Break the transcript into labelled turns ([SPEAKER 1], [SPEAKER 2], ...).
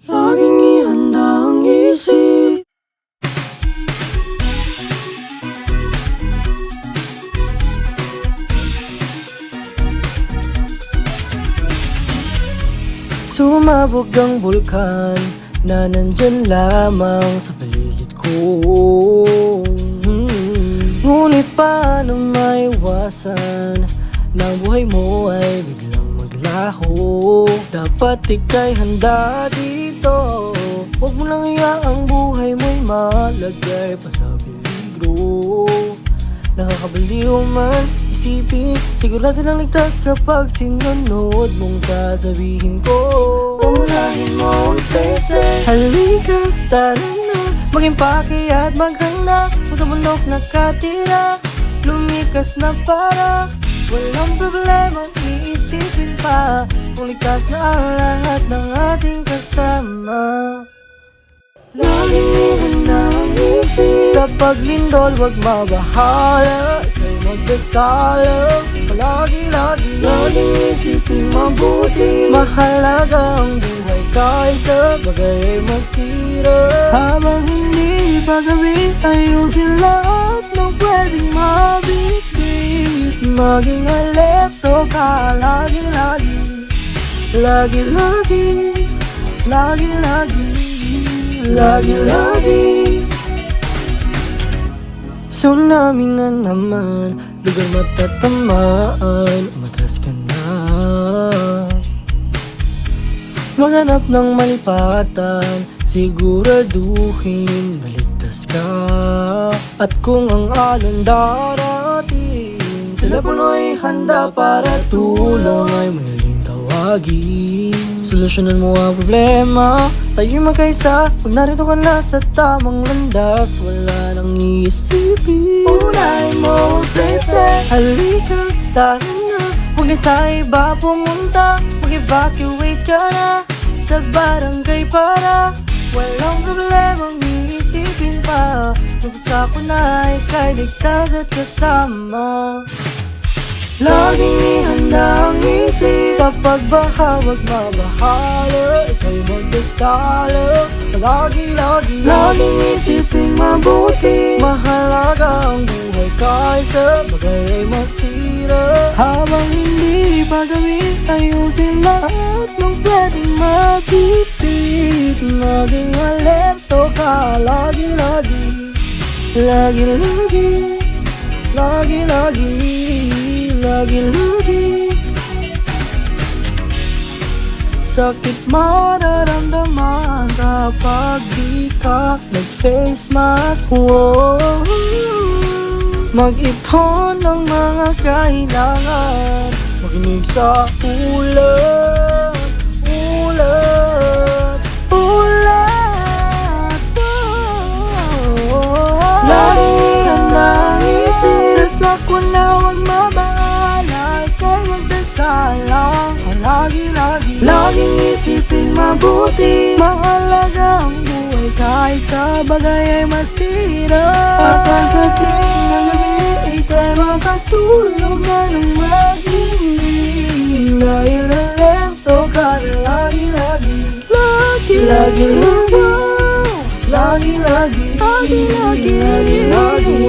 [SPEAKER 1] Laging ihanda ang isip. Sumabog ang bulkan na nandyan lamang sa paligid ko. Ngunit paano maiwasan na ang buhay mo ay biglang maglaho? Dapat ika'y handa dito. Huwag mo lang ang buhay mo'y malagay pa sa peligro. Nakakabaliw man isipin, sigurado lang ligtas kapag sinunod mong sasabihin ko. Unahin mo ang safety. Halika, tara na, maging paki at maghanda. Kung sa bundok nakatira, lumikas na para walang problema, iisipin pa kung ligtas na ang lahat ng ating kasama. Laging ihanda ang isip. Sa paglindol wag mabahala, ika'y magdasal. Palagi-lagi, laging isipin mabuti. Mahalaga ang buhay kaysa bagay ay masira. Habang hindi pa gabi, ayusin lahat ng pwedeng mabitbit. Maging alerto ka lagi-lagi, lagi-lagi, lagi-lagi, lagi-lagi. Tsunami na naman, lugar matatamaan, umatras ka na. Maghanap ng malipatan, siguraduhin naligtas ka. At kung ang alon darating, telepono ay handa para tulong ay madaling tawagin. Solusyonan mo ang problema, tayo'y magkaisa. Pag narito ka na sa tamang landas, wala nang iisipin. Unahin mo ang safety. Halika, tara na, huwag na sa iba pumunta. Mag-evacuate ka na sa barangay para walang problemang iisipin pa. Masasako na ika'y ligtas at kasama. Laging ihanda ang isip. Sa pagbaha wag mabahala, ika'y magdasal. Lagi-lagi, laging isipin mabuti. Mahalaga ang buhay kaysa bagay ay masira. Habang hindi pa gabi, ayusin lahat ng pwedeng mabitbit. Maging alerto ka lagi-lagi, lagi-lagi, lagi-lagi, lagi-lagi. Sakit mararamdaman kapag di ka nag-face mask. Whoa. Mag-ipon ng mga kailangan, makinig sa ulat, ulat, ulat. Laging ihanda ang isip. Sasako na wag mabahala, ika'y magdasal lang. Lagi-lagi, laging isipin mabuti. Mahalaga ang buhay kaysa bagay ay masira. At pagdating ng gabi, ika'y makatulog na ng mag-ibig. Dahil alerto ka na lagi-lagi, lagi-lagi, lagi-lagi, lagi-lagi, lagi-lagi.